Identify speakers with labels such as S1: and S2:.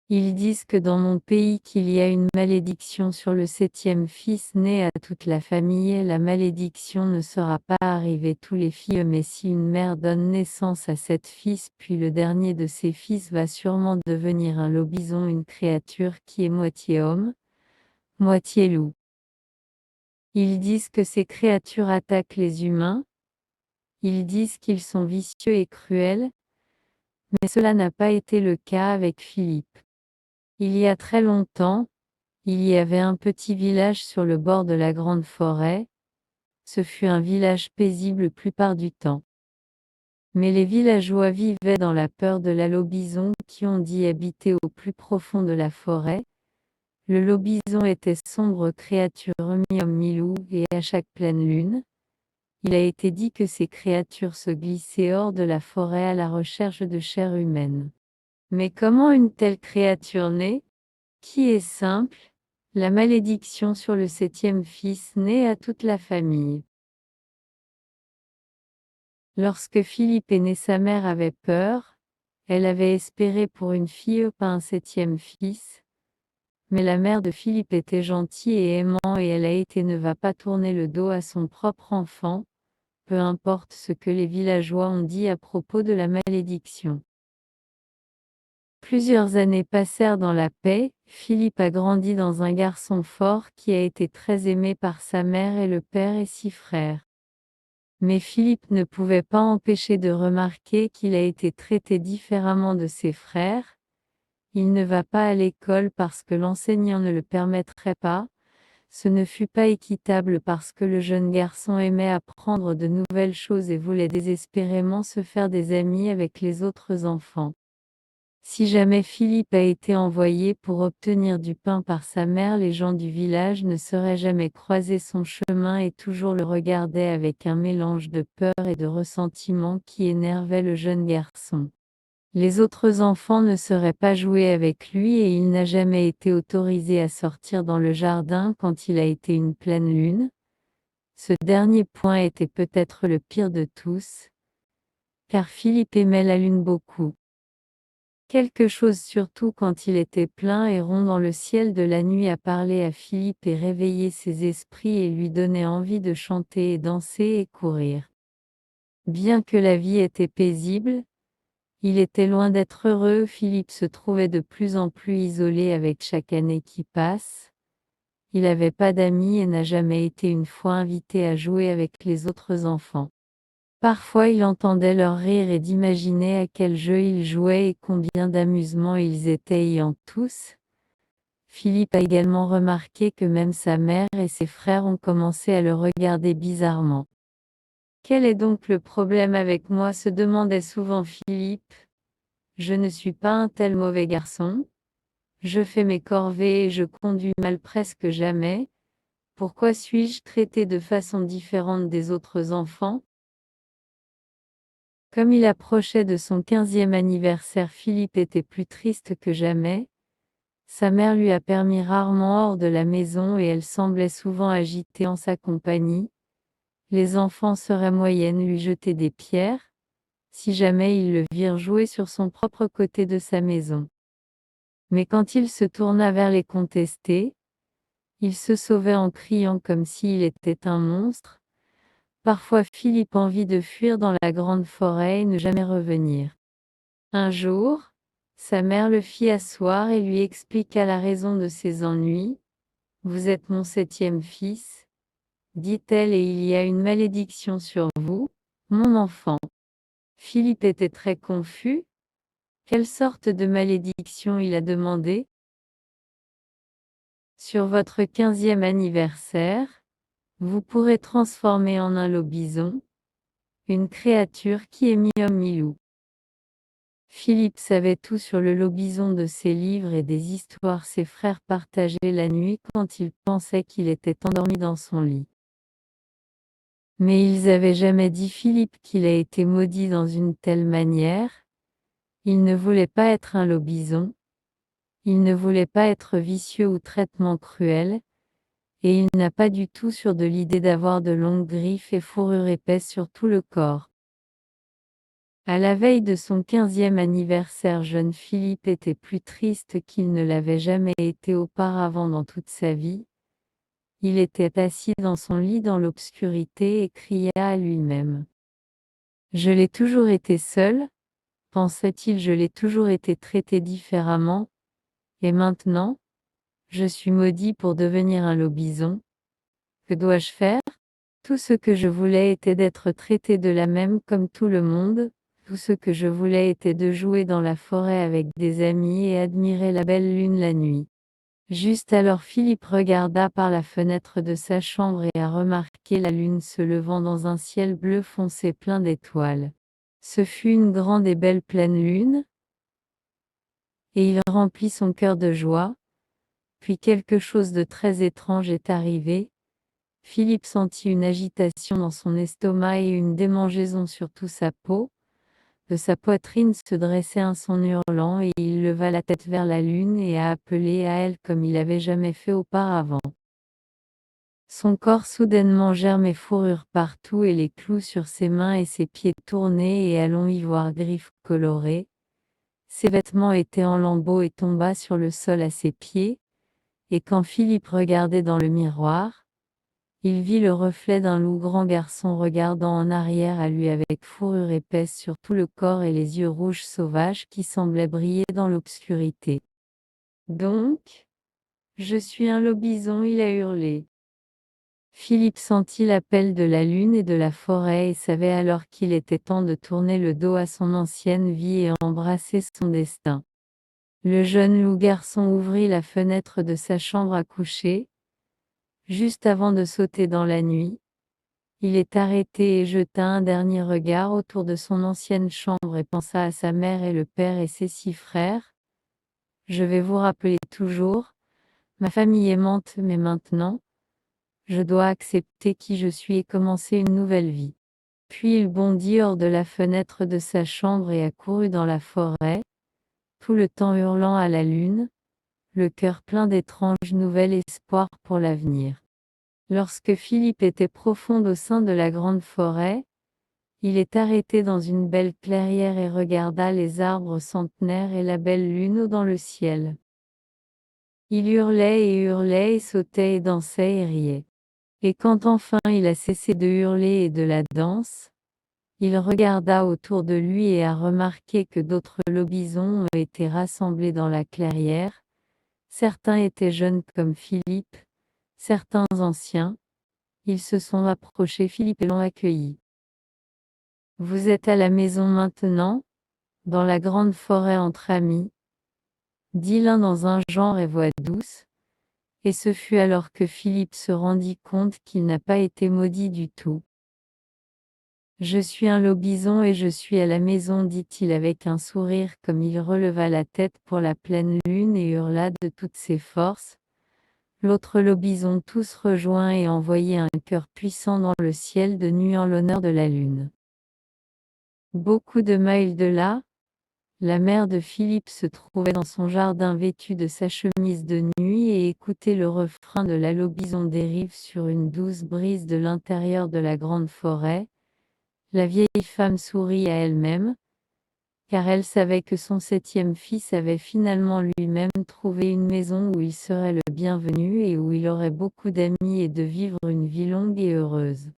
S1: Ils disent que dans mon pays qu'il y a une malédiction sur le 7e fils né à toute la famille. La malédiction ne sera pas arrivée tous les filles, mais si une mère donne naissance à 7 fils, puis le dernier de ses fils va sûrement devenir un lobison, une créature qui est moitié homme, moitié loup. Ils disent que ces créatures attaquent les humains. Ils disent qu'ils sont vicieux et cruels, mais cela n'a pas été le cas avec Philippe. Il y a très longtemps, il y avait un petit village sur le bord de la grande forêt. Ce fut un village paisible la plupart du temps. Mais les villageois vivaient dans la peur de la lobison qui on dit habitait au plus profond de la forêt. Le lobison était sombre créature mi-homme mi-loup et à chaque pleine lune, il a été dit que ces créatures se glissaient hors de la forêt à la recherche de chair humaine. Mais comment une telle créature naît? Qui est simple, la malédiction sur le 7e fils naît à toute la famille. Lorsque Philippe est né, sa mère avait peur. Elle avait espéré pour une fille, pas un 7e fils. Mais la mère de Philippe était gentille et aimant et elle a été ne va pas tourner le dos à son propre enfant, peu importe ce que les villageois ont dit à propos de la malédiction. Plusieurs années passèrent dans la paix. Philippe a grandi dans un garçon fort qui a été très aimé par sa mère et le père et 6 frères. Mais Philippe ne pouvait pas empêcher de remarquer qu'il a été traité différemment de ses frères. Il ne va pas à l'école parce que l'enseignant ne le permettrait pas. Ce ne fut pas équitable parce que le jeune garçon aimait apprendre de nouvelles choses et voulait désespérément se faire des amis avec les autres enfants. Si jamais Philippe a été envoyé pour obtenir du pain par sa mère, les gens du village ne seraient jamais croisé son chemin et toujours le regardaient avec un mélange de peur et de ressentiment qui énervait le jeune garçon. Les autres enfants ne seraient pas joués avec lui et il n'a jamais été autorisé à sortir dans le jardin quand il a été une pleine lune. Ce dernier point était peut-être le pire de tous, car Philippe aimait la lune beaucoup. Quelque chose surtout quand il était plein et rond dans le ciel de la nuit a parlé à Philippe et réveillé ses esprits et lui donnait envie de chanter et danser et courir. Bien que la vie était paisible, il était loin d'être heureux. Philippe se trouvait de plus en plus isolé avec chaque année qui passe. Il n'avait pas d'amis et n'a jamais été une fois invité à jouer avec les autres enfants. Parfois il entendait leur rire et d'imaginait à quel jeu ils jouaient et combien d'amusement ils étaient ayant tous. Philippe a également remarqué que même sa mère et ses frères ont commencé à le regarder bizarrement. Quel est donc le problème avec moi, se demandait souvent Philippe. Je ne suis pas un tel mauvais garçon. Je fais mes corvées et je conduis mal presque jamais. Pourquoi suis-je traité de façon différente des autres enfants? Comme il approchait de son 15e anniversaire, Philippe était plus triste que jamais. Sa mère lui a permis rarement hors de la maison et elle semblait souvent agitée en sa compagnie. Les enfants seraient moyennes lui jetaient des pierres, si jamais ils le virent jouer sur son propre côté de sa maison. Mais quand il se tourna vers les contester, il se sauvait en criant comme s'il était un monstre. Parfois Philippe envie de fuir dans la grande forêt et ne jamais revenir. Un jour, sa mère le fit asseoir et lui expliqua la raison de ses ennuis. Vous êtes mon 7e fils, dit-elle, et il y a une malédiction sur vous, mon enfant. Philippe était très confus. Quelle sorte de malédiction? Il a demandé. Sur votre 15e anniversaire, vous pourrez transformer en un lobison, une créature qui est mi-homme mi-loup. Philippe savait tout sur le lobison de ses livres et des histoires ses frères partageaient la nuit quand il pensait qu'il était endormi dans son lit. Mais ils avaient jamais dit Philippe qu'il a été maudit dans une telle manière. Il ne voulait pas être un lobison. Il ne voulait pas être vicieux ou traitement cruel. Et il n'a pas du tout sur de l'idée d'avoir de longues griffes et fourrure épaisse sur tout le corps. À la veille de son 15e anniversaire, jeune Philippe était plus triste qu'il ne l'avait jamais été auparavant dans toute sa vie. Il était assis dans son lit dans l'obscurité et criait à lui-même. Je l'ai toujours été seul, pensait-il, je l'ai toujours été traité différemment, et maintenant, je suis maudit pour devenir un lobison. Que dois-je faire? Tout ce que je voulais était d'être traité de la même comme tout le monde, tout ce que je voulais était de jouer dans la forêt avec des amis et admirer la belle lune la nuit. Juste alors Philippe regarda par la fenêtre de sa chambre et a remarqué la lune se levant dans un ciel bleu foncé plein d'étoiles. Ce fut une grande et belle pleine lune, et il remplit son cœur de joie. Puis quelque chose de très étrange est arrivé. Philippe sentit une agitation dans son estomac et une démangeaison sur toute sa peau. De sa poitrine se dressait un son hurlant et il leva la tête vers la lune et a appelé à elle comme il avait jamais fait auparavant. Son corps soudainement germait fourrure partout et les clous sur ses mains et ses pieds tournés et allons y voir griffes colorées. Ses vêtements étaient en lambeaux et tomba sur le sol à ses pieds, et quand Philippe regardait dans le miroir, il vit le reflet d'un loup grand garçon regardant en arrière à lui avec fourrure épaisse sur tout le corps et les yeux rouges sauvages qui semblaient briller dans l'obscurité. Donc, je suis un lobison, il a hurlé. Philippe sentit l'appel de la lune et de la forêt et savait alors qu'il était temps de tourner le dos à son ancienne vie et embrasser son destin. Le jeune loup-garçon ouvrit la fenêtre de sa chambre à coucher. Juste avant de sauter dans la nuit, il est arrêté et jeta un dernier regard autour de son ancienne chambre et pensa à sa mère et le père et ses 6 frères. Je vais vous rappeler toujours, ma famille aimante, mais maintenant, je dois accepter qui je suis et commencer une nouvelle vie. Puis il bondit hors de la fenêtre de sa chambre et accourut dans la forêt, tout le temps hurlant à la lune, le cœur plein d'étranges nouvelles espoirs pour l'avenir. Lorsque Philippe était profond au sein de la grande forêt, il est arrêté dans une belle clairière et regarda les arbres centenaires et la belle lune dans le ciel. Il hurlait et sautait et dansait et riait. Et quand enfin il a cessé de hurler et de la danse, il regarda autour de lui et a remarqué que d'autres lobisons ont été rassemblés dans la clairière. Certains étaient jeunes comme Philippe, certains anciens. Ils se sont approchés Philippe et l'ont accueilli. Vous êtes à la maison maintenant, dans la grande forêt entre amis, dit l'un dans un genre et voix douce, et ce fut alors que Philippe se rendit compte qu'il n'a pas été maudit du tout. Je suis un lobison et je suis à la maison, dit-il avec un sourire comme il releva la tête pour la pleine lune et hurla de toutes ses forces. L'autre lobison tous rejoint et envoyait un cœur puissant dans le ciel de nuit en l'honneur de la lune. Beaucoup de miles de là, la mère de Philippe se trouvait dans son jardin vêtue de sa chemise de nuit et écoutait le refrain de la lobison dérive sur une douce brise de l'intérieur de la grande forêt. La vieille femme sourit à elle-même, car elle savait que son 7e fils avait finalement lui-même trouvé une maison où il serait le bienvenu et où il aurait beaucoup d'amis et de vivre une vie longue et heureuse.